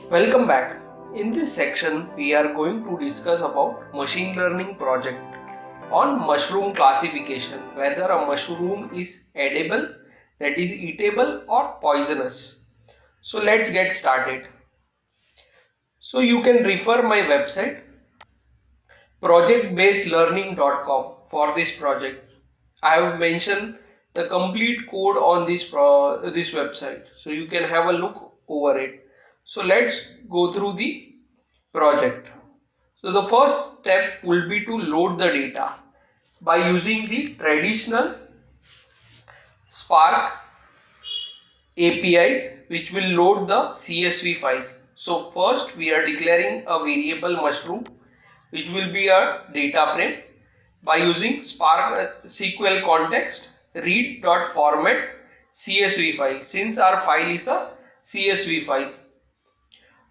Welcome back. In this section, we are going to discuss about machine learning project on mushroom classification, whether a mushroom is edible, that is eatable, or poisonous. So let's get started. So you can refer my website projectbasedlearning.com for this project. I have mentioned the complete code on this website, so you can have a look over it. So let's go through the project. So the first step will be to load the data by using the traditional Spark APIs, which will load the CSV file. So first we are declaring a variable mushroom, which will be a data frame by using Spark SQL context read.format CSV file, since our file is a CSV file.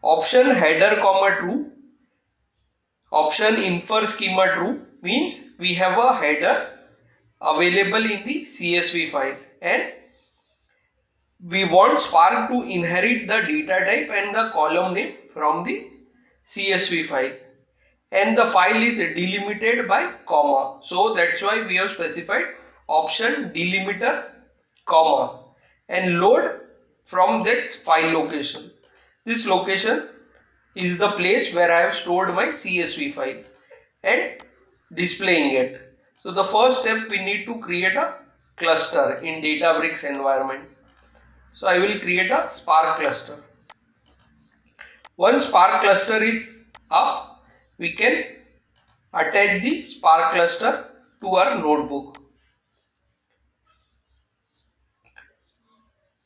Option header comma true, option infer schema true means we have a header available in the CSV file and we want Spark to inherit the data type and the column name from the CSV file, and the file is delimited by comma, so that's why we have specified option delimiter comma and load from that file location. This location is the place where I have stored my CSV file and displaying it. So the first step, we need to create a cluster in Databricks environment. So I will create a Spark cluster. Once Spark cluster is up, we can attach the Spark cluster to our notebook.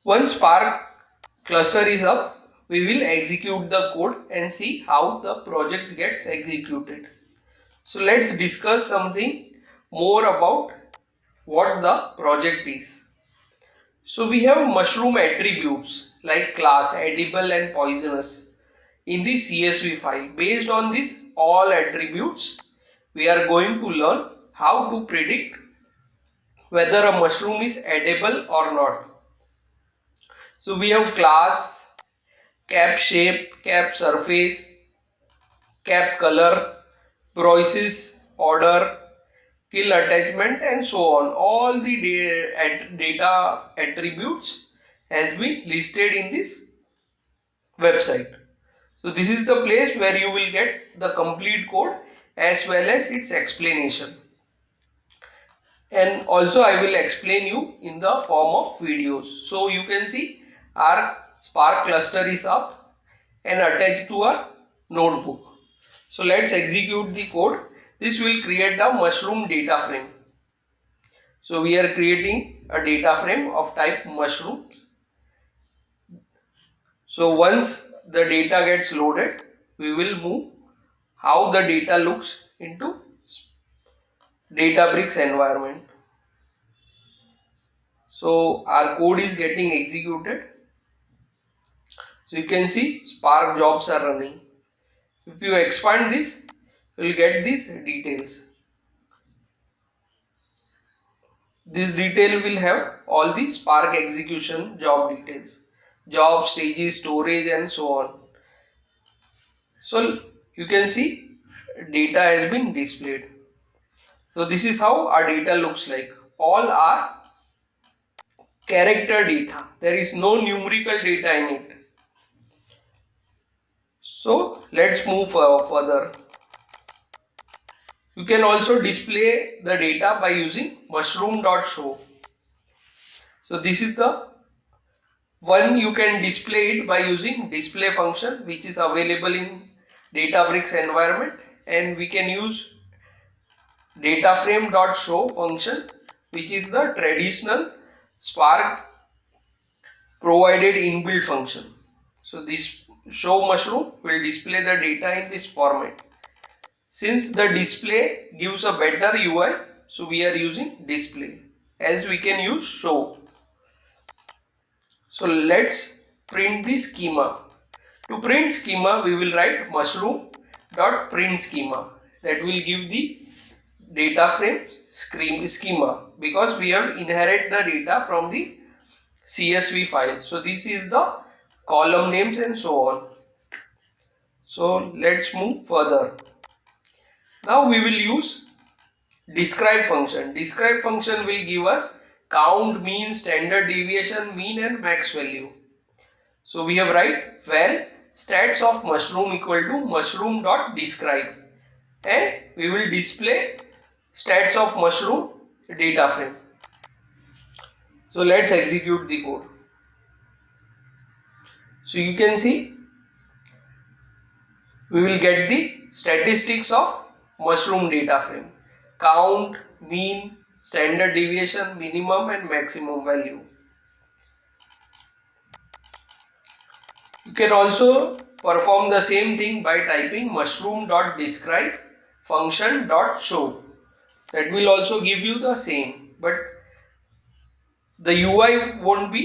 Once Spark cluster is up, we will execute the code and see how the project gets executed. So let's discuss something more about what the project is. So we have mushroom attributes like class, edible and poisonous in the CSV file. Based on these all attributes, we are going to learn how to predict whether a mushroom is edible or not. So we have class, cap shape, cap surface, cap color, process, order, kill attachment and so on. All the data attributes has been listed in this website. So this is the place where you will get the complete code as well as its explanation. And also I will explain you in the form of videos. So you can see our Spark cluster is up and attached to our notebook. So let's execute the code. This will create a mushroom data frame. So we are creating a data frame of type mushrooms. So once the data gets loaded, we will move how the data looks into Databricks environment. So our code is getting executed. So you can see Spark jobs are running. If you expand this, you will get these details. This detail will have all the Spark execution job details, job, stages, storage and so on. So you can see data has been displayed. So this is how our data looks like. All are character data. There is no numerical data in it. So let's move further. You can also display the data by using mushroom.show. So this is the one you can display it by using display function, which is available in Databricks environment, and we can use dataframe.show function, which is the traditional Spark provided inbuilt function. So this show mushroom will display the data in this format. Since the display gives a better UI, so we are using display, as we can use show. So let's print the schema. To print schema, we will write mushroom.print schema. That will give the data frame schema, because we have inherited the data from the CSV file. So this is the column names and so on. So let's move further. Now we will use describe function. Describe function will give us count, mean, standard deviation, mean and max value. So we have write val stats of mushroom equal to mushroom dot describe, and we will display stats of mushroom data frame. So let's execute the code. So you can see we will get the statistics of mushroom data frame: count, mean, standard deviation, minimum and maximum value. You can also perform the same thing by typing mushroom.describe function.show. That will also give you the same, but the UI won't be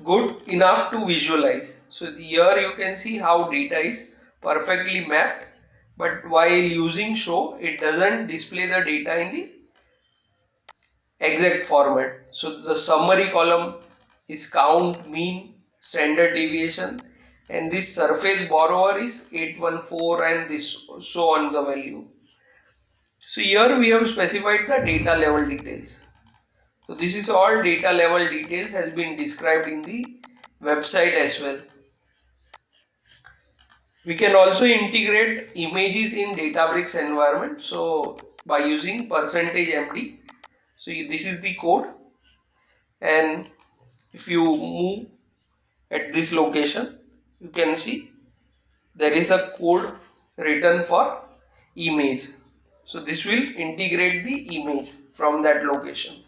good enough to visualize. So here you can see how data is perfectly mapped, but while using show, it doesn't display the data in the exact format. So the summary column is count, mean, standard deviation, and this surface borrower is 814 and this so on the value. So here we have specified the data level details. So this is all data level details has been described in the website as well. We can also integrate images in Databricks environment. So by using %md. So this is the code, and if you move at this location, you can see there is a code written for image. So this will integrate the image from that location.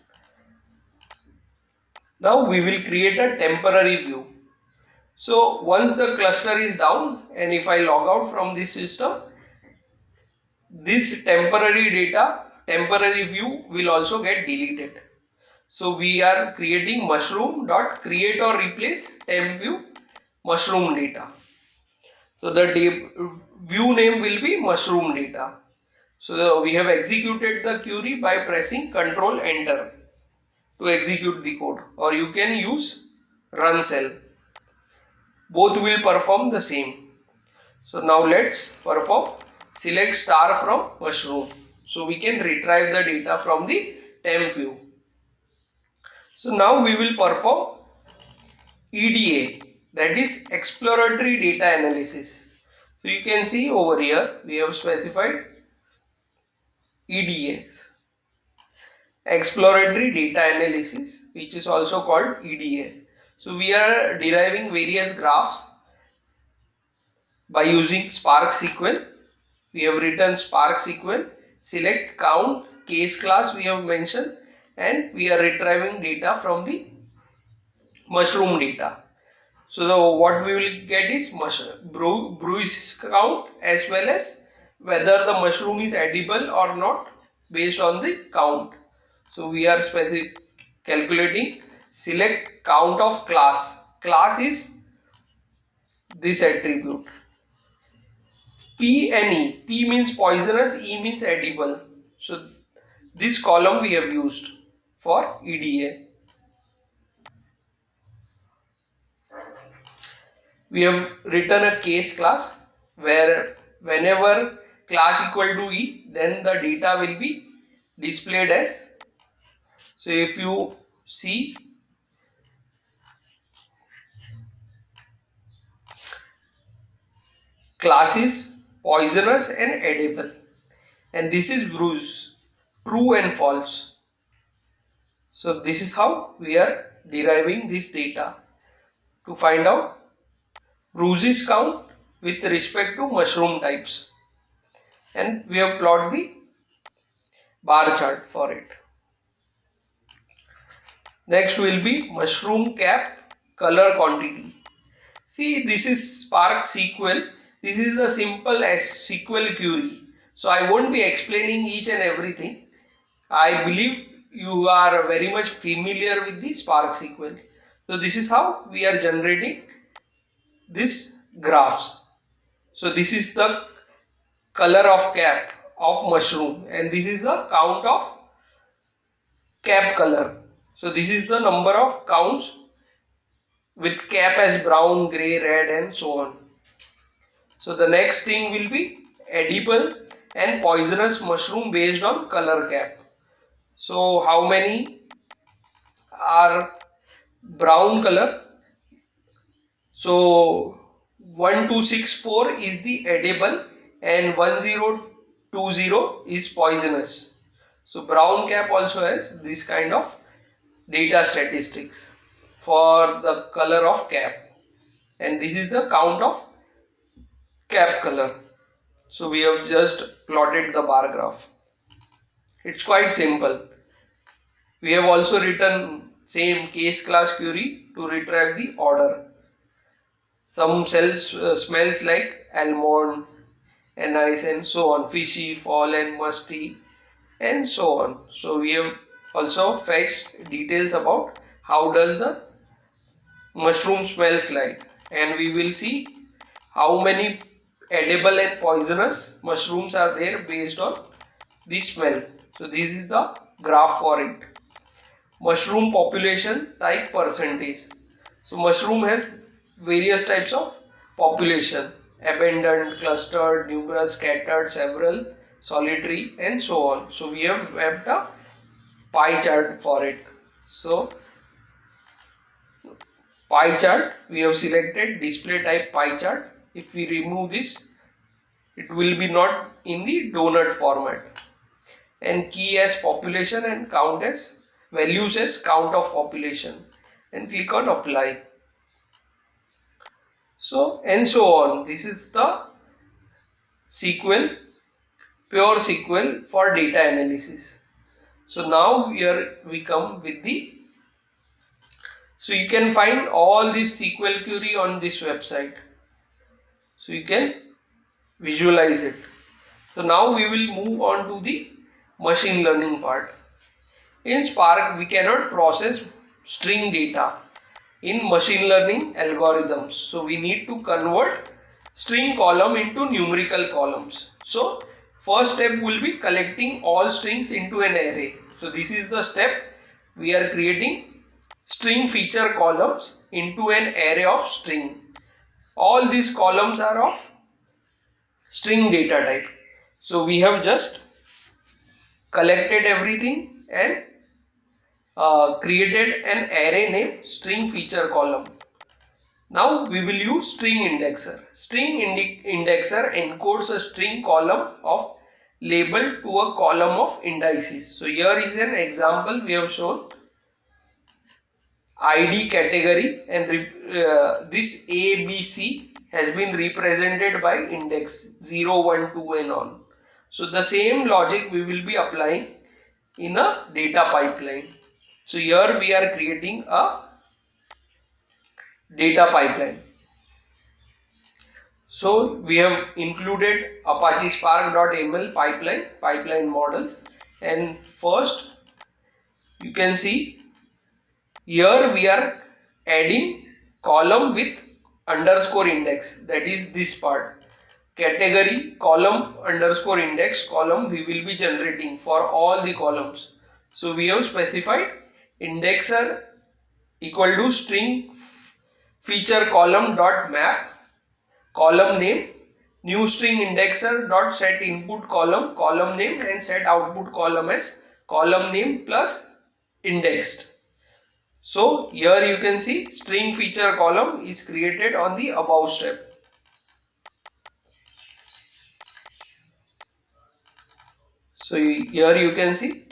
Now we will create a temporary view. So once the cluster is down and if I log out from this system, this temporary view will also get deleted. So we are creating mushroom.create or replace temp view mushroom data. So the view name will be mushroom data. So we have executed the query by pressing Ctrl Enter to execute the code, or you can use run cell. Both will perform the same. So now let's perform select star from mushroom. So we can retrieve the data from the temp view. So now we will perform EDA, that is exploratory data analysis. So you can see over here we have specified EDAs, exploratory data analysis, which is also called EDA. So we are deriving various graphs by using Spark SQL. We have written Spark SQL, select count, case class we have mentioned, and we are retrieving data from the mushroom data. So what we will get is bruise count as well as whether the mushroom is edible or not based on the count. So we are calculating select count of class. Class is this attribute. P and E. P means poisonous, E means edible. So this column we have used for EDA. We have written a case class where whenever class equal to E, then the data will be displayed as. So if you see, class is poisonous and edible, and this is bruise, true and false. So this is how we are deriving this data to find out bruises count with respect to mushroom types, and we have plotted the bar chart for it. Next will be mushroom cap color quantity. See, this is Spark SQL. This is the simple SQL query. So I won't be explaining each and everything. I believe you are very much familiar with the Spark SQL. So this is how we are generating this graphs. So this is the color of cap of mushroom, and this is the count of cap color. So this is the number of counts with cap as brown, grey, red and so on. So the next thing will be edible and poisonous mushroom based on color cap. So how many are brown color? So 1264 is the edible and 1020 is poisonous. So brown cap also has this kind of data statistics for the color of cap, and this is the count of cap color. So we have just plotted the bar graph. It's quite simple. We have also written same case class query to retract the order. Some cells smells like almond, anise and so on, fishy, fallen, musty and so on. So we have also fetched details about how does the mushroom smells like, and we will see how many edible and poisonous mushrooms are there based on the smell. So this is the graph for it. Mushroom population type percentage. So mushroom has various types of population: abundant, clustered, numerous, scattered, several, solitary and so on. So we have mapped a pie chart for it. So pie chart, we have selected display type pie chart. If we remove this, it will be not in the donut format, and key as population and count as values as count of population, and click on apply. So and so on. This is the SQL, pure SQL for data analysis. So now here we come with the, so you can find all this SQL query on this website. So you can visualize it. So now we will move on to the machine learning part. In Spark, we cannot process string data in machine learning algorithms. So we need to convert string column into numerical columns. So first step will be collecting all strings into an array. So this is the step. We are creating string feature columns into an array of string. All these columns are of string data type. So we have just collected everything and created an array named string feature column. Now we will use string indexer. String indexer encodes a string column of label to a column of indices. So here is an example we have shown. ID category, and this A, B, C has been represented by index 0, 1, 2 and on. So the same logic we will be applying in a data pipeline. So here we are creating a data pipeline. So we have included Apache Spark.ml pipeline model, and first you can see here we are adding column with underscore index, that is this part. Category column underscore index column we will be generating for all the columns. So we have specified indexer equal to string feature column dot map column name, new string indexer dot set input column name, and set output column as column name plus indexed. So here you can see string feature column is created on the above step. So here you can see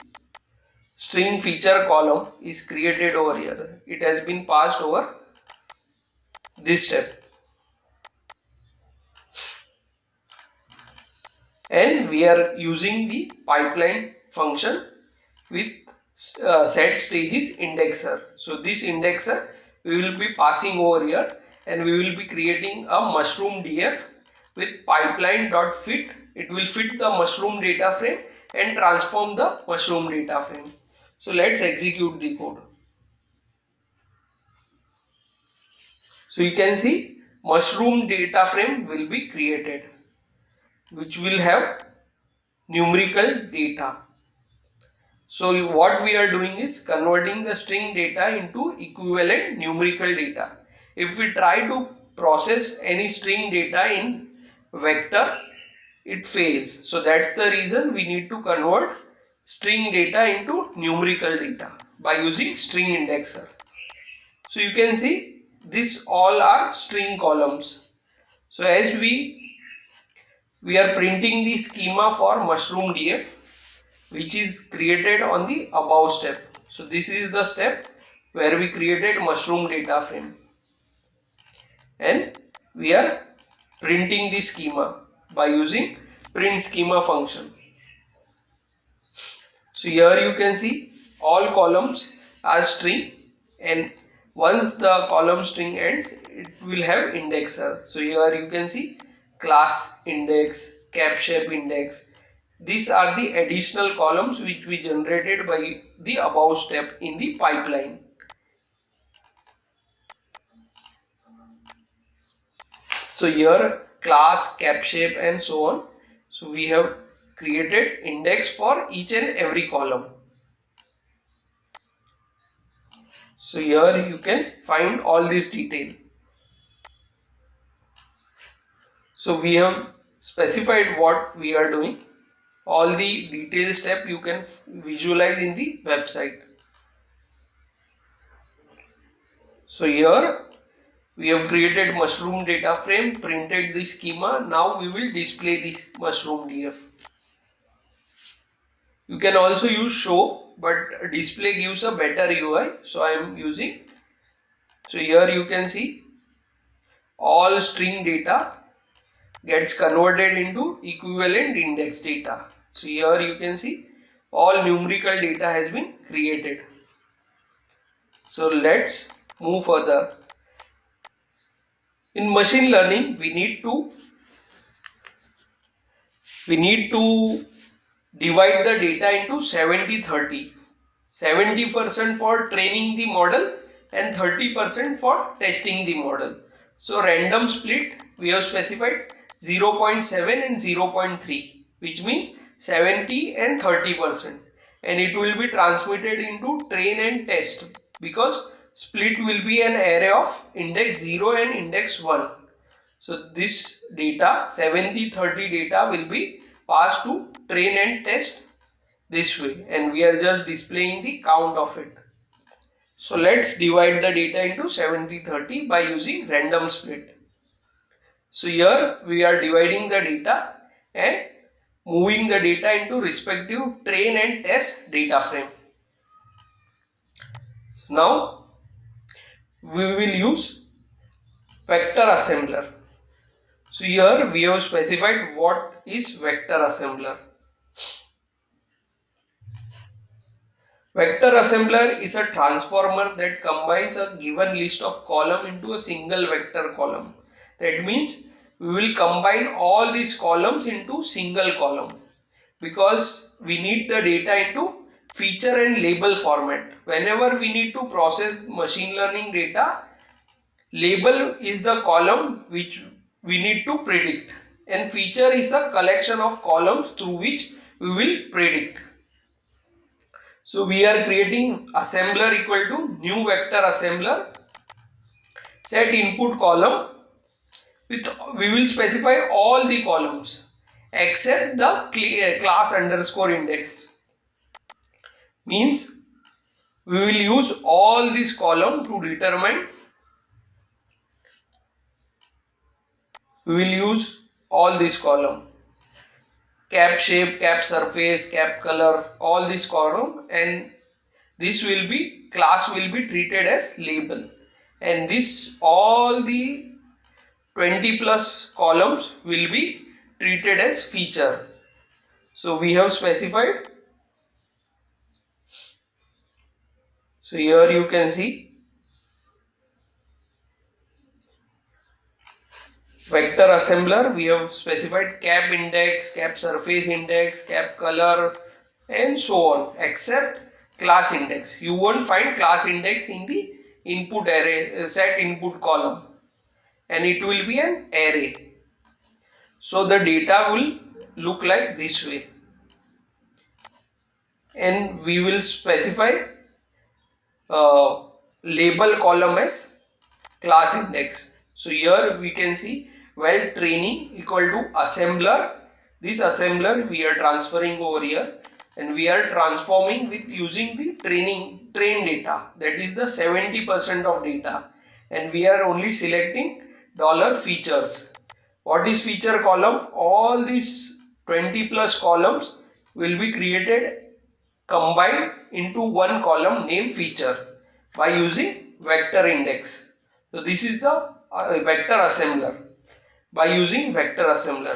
string feature column is created over here. It has been passed over this step. And we are using the pipeline function with set stages indexer. So this indexer we will be passing over here, and we will be creating a mushroom df with pipeline.fit. It will fit the mushroom data frame and transform the mushroom data frame. So let's execute the code. So you can see mushroom data frame will be created, which will have numerical data. So what we are doing is converting the string data into equivalent numerical data. If we try to process any string data in vector, it fails. So that's the reason we need to convert string data into numerical data by using string indexer. So you can see this all are string columns. So as we are printing the schema for mushroom DF, which is created on the above step. So this is the step where we created mushroom data frame, and we are printing the schema by using print schema function. So here you can see all columns are string, and once the column string ends, it will have indexer. So here you can see class index, cap shape index. These are the additional columns which we generated by the above step in the pipeline. So here class, cap shape and so on. So we have created index for each and every column. So here you can find all this detail. So we have specified what we are doing. All the detailed step you can visualize in the website. So here we have created mushroom data frame, printed the schema. Now we will display this mushroom DF. You can also use show, but display gives a better UI. So I am using. So here you can see all string data gets converted into equivalent index data. So here you can see all numerical data has been created. So let's move further. In machine learning, we need to divide the data into 70-30. 70% for training the model and 30% for testing the model. So random split we have specified 0.7 and 0.3, which means 70 and 30%, and it will be transmitted into train and test, because split will be an array of index 0 and index 1. So this data 70-30 data will be passed to train and test this way, and we are just displaying the count of it. So let's divide the data into 70-30 by using random split. So here we are dividing the data and moving the data into respective train and test data frame. So now we will use vector assembler. So here we have specified what is vector assembler. Vector assembler is a transformer that combines a given list of column into a single vector column. That means we will combine all these columns into single column, because we need the data into feature and label format. Whenever we need to process machine learning data, label is the column which we need to predict, and feature is a collection of columns through which we will predict. So we are creating assembler equal to new vector assembler, set input column, we will specify all the columns except the class underscore index. Means we will use all this column to determine, we will use all this column, cap shape, cap surface, cap color, all this column, and this will be, class will be treated as label, and this all the 20 plus columns will be treated as feature. So we have specified. So here you can see vector assembler, we have specified cap index, cap surface index, cap color and so on, except class index. You won't find class index in the input array, set input column, and it will be an array. So the data will look like this way, and we will specify label column as class index. So here we can see well training equal to assembler. This assembler we are transferring over here, and we are transforming with using the train data, that is the 70% of data, and we are only selecting $features. What is feature column? All these 20 plus columns will be created, combined into one column named feature by using vector index. So this is the vector assembler. By using vector assembler,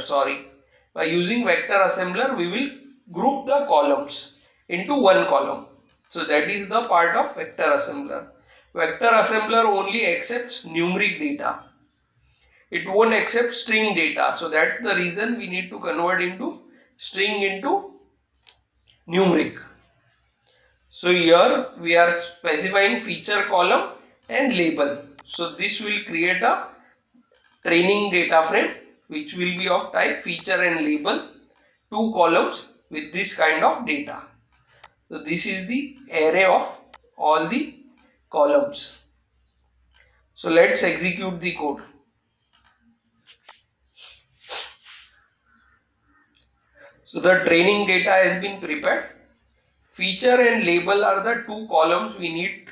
we will group the columns into one column. So that is the part of vector assembler. Vector assembler only accepts numeric data. It won't accept string data. So that's the reason we need to convert into string into numeric. So here we are specifying feature column and label. So this will create a training data frame which will be of type feature and label, 2 columns with this kind of data. So this is the array of all the columns. So let's execute the code. So the training data has been prepared. Feature and label are the 2 columns we need.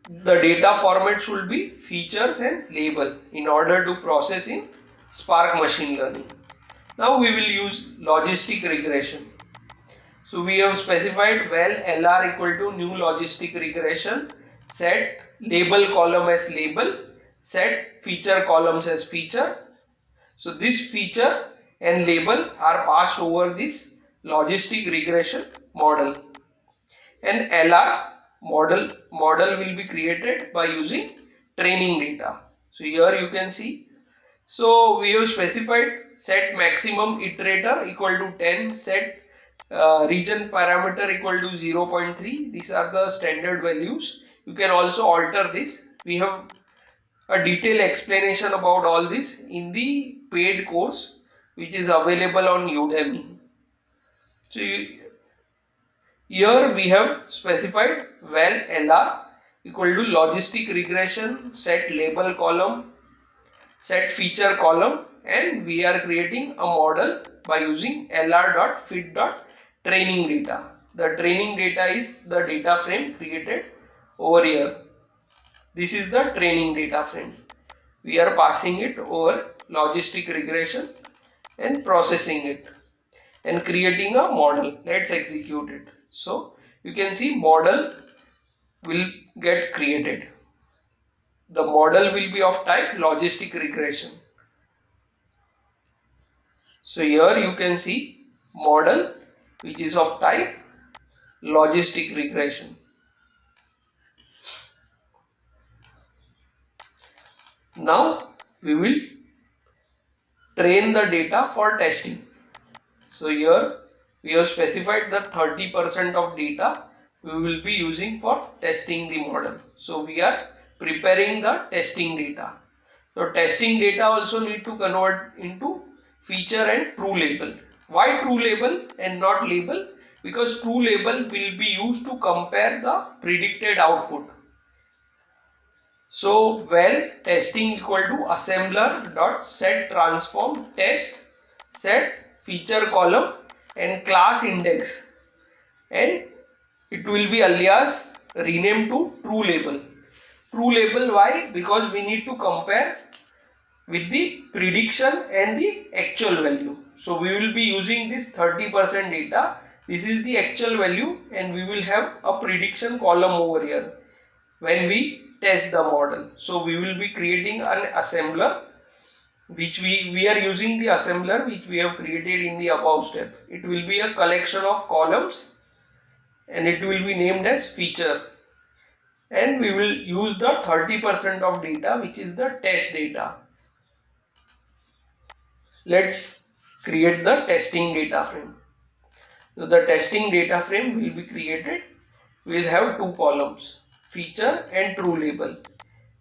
The data format should be features and label in order to process in Spark machine learning. Now we will use logistic regression. So we have specified val LR equal to new logistic regression, set label column as label, set feature columns as feature. So this feature and label are passed over this logistic regression model, and LR model will be created by using training data. So here you can see, so we have specified set maximum iterator equal to 10, set region parameter equal to 0.3. These are the standard values. You can also alter this. We have a detailed explanation about all this in the paid course which is available on Udemy. So here we have specified val LR equal to logistic regression, set label column, set feature column, and we are creating a model by using lr.fit.training data. The training data is the data frame created over here. This is the training data frame. We are passing it over logistic regression and processing it and creating a model. Let's execute it. So you can see model will get created. The model will be of type logistic regression. So here you can see model which is of type logistic regression. Now we will train the data for testing. So here we have specified that 30% of data we will be using for testing the model. So we are preparing the testing data. So testing data also need to convert into feature and true label. Why true label and not label? Because true label will be used to compare the predicted output. So val testing equal to assembler dot set transform test set feature column and class index, and it will be alias renamed to true label. True label, why? Because we need to compare with the prediction and the actual value. So we will be using this 30% data. This is the actual value, and we will have a prediction column over here when we test the model. So we will be creating an assembler which we are using the assembler which we have created in the above step. It will be a collection of columns and it will be named as feature, and we will use the 30% of data which is the test data. Let's create the testing data frame. So the testing data frame will be created. We will have 2 columns, feature and true label.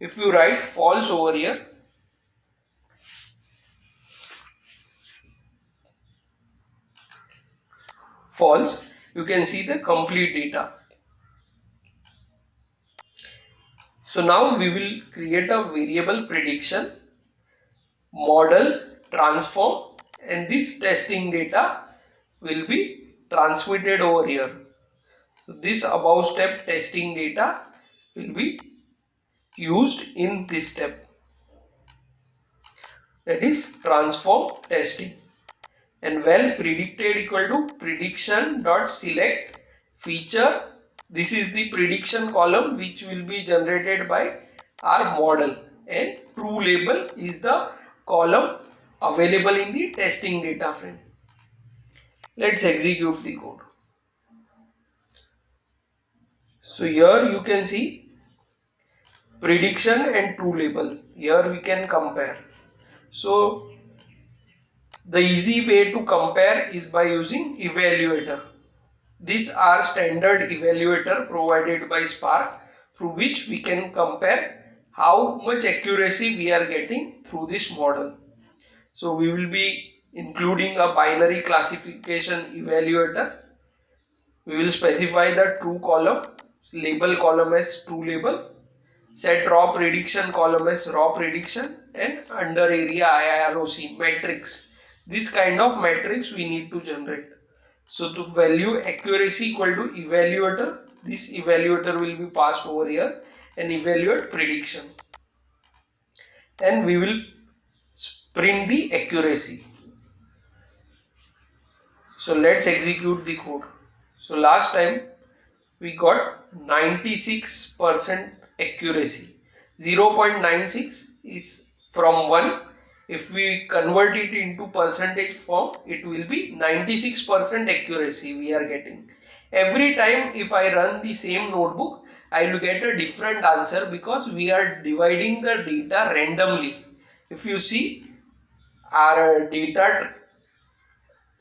If you write false over here, false, you can see the complete data. So now we will create a variable prediction. model transform, and this testing data will be transmitted over here. So this above step testing data will be used in this step, that is transform testing. And well predicted equal to prediction dot select feature. This is the prediction column which will be generated by our model, and true label is the column available in the testing data frame. Let's execute the code. So here you can see prediction and true label. Here we can compare. So the easy way to compare is by using evaluator. These are standard evaluator provided by Spark, through which we can compare how much accuracy we are getting through this model. So we will be including a binary classification evaluator. We will specify the true column, label column as true label, set raw prediction column as raw prediction, and under area IROC matrix. This kind of matrix we need to generate. So to value accuracy equal to evaluator, this evaluator will be passed over here and evaluate prediction, and we will print the accuracy. So let's execute the code. So last time we got 96% accuracy. 0.96 is from 1. If we convert it into percentage form, it will be 96% accuracy we are getting. Every time if I run the same notebook, I will get a different answer because we are dividing the data randomly. If you see, our data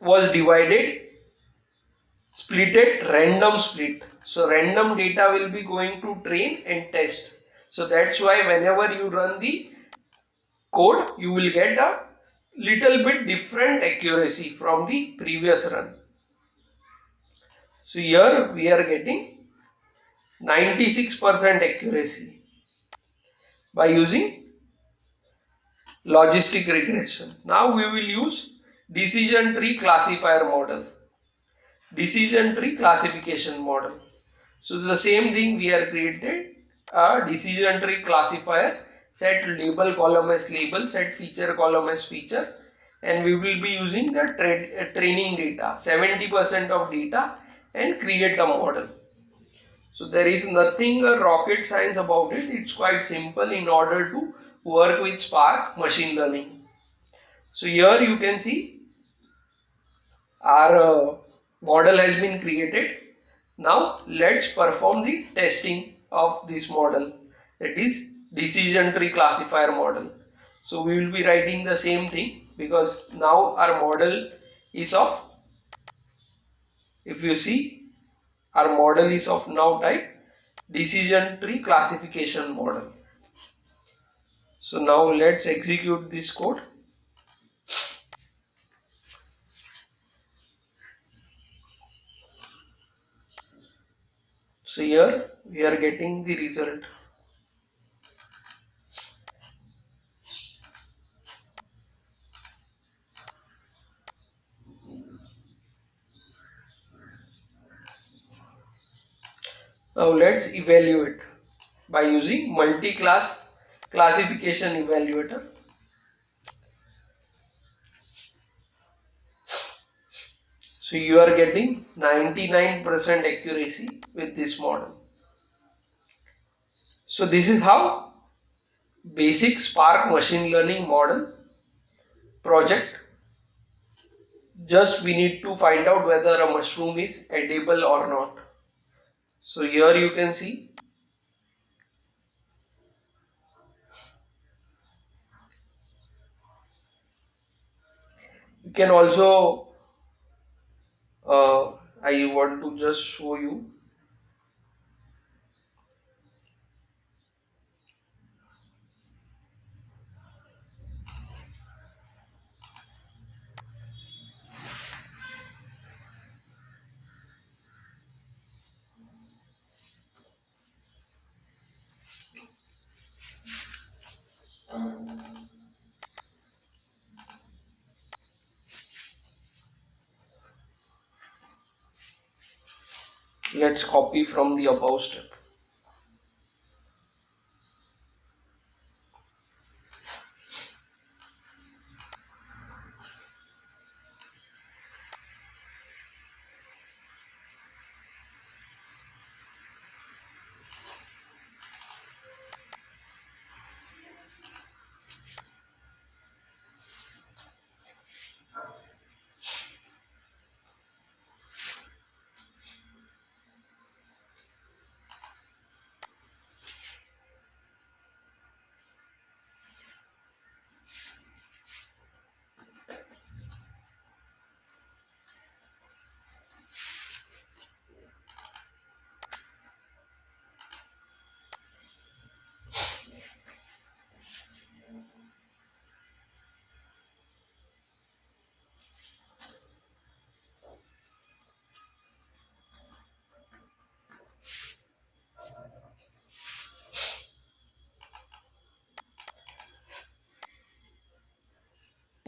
was divided, splitted, random split. So random data will be going to train and test. So that's why whenever you run the code, you will get a little bit different accuracy from the previous run. So here we are getting 96% accuracy by using logistic regression. Now we will use decision tree classifier model, decision tree classification model. So the same thing, we are created a decision tree classifier, set label column as label, set feature column as feature, and we will be using the training data, 70% of data, and create a model. So there is nothing rocket science about it. It's quite simple in order to work with Spark machine learning. So here you can see our model has been created. Now let's perform the testing of this model, that is decision tree classifier model. So we will be writing the same thing because now our model is of, if you see, our model is of now type decision tree classification model. So now let's execute this code. So here we are getting the result. Now let's evaluate by using multi-class classification evaluator. So you are getting 99% accuracy with this model. So this is how basic Spark machine learning model project. Just we need to find out whether a mushroom is edible or not. So here you can see you can also I want to just show you. let's copy from the above step.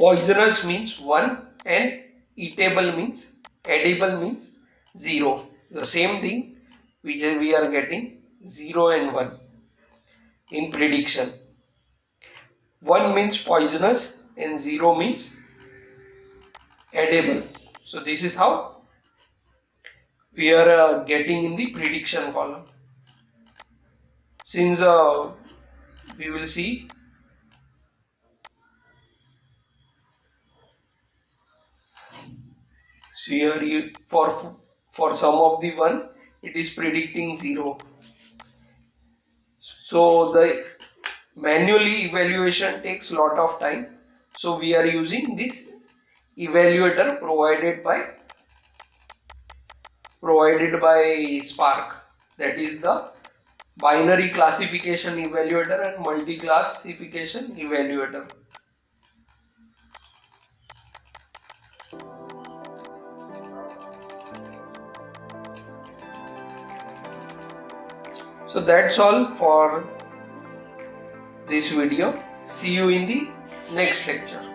Poisonous means 1 and eatable means, edible means 0. The same thing which we are getting 0 and 1 in prediction. 1 means poisonous and 0 means edible. So this is how we are getting in the prediction column. Since we will see so here for some of the one it is predicting 0. So the manually evaluation takes lot of time. So we are using this evaluator provided by Spark, that is the binary classification evaluator and multi-classification evaluator. So that's all for this video. See you in the next lecture.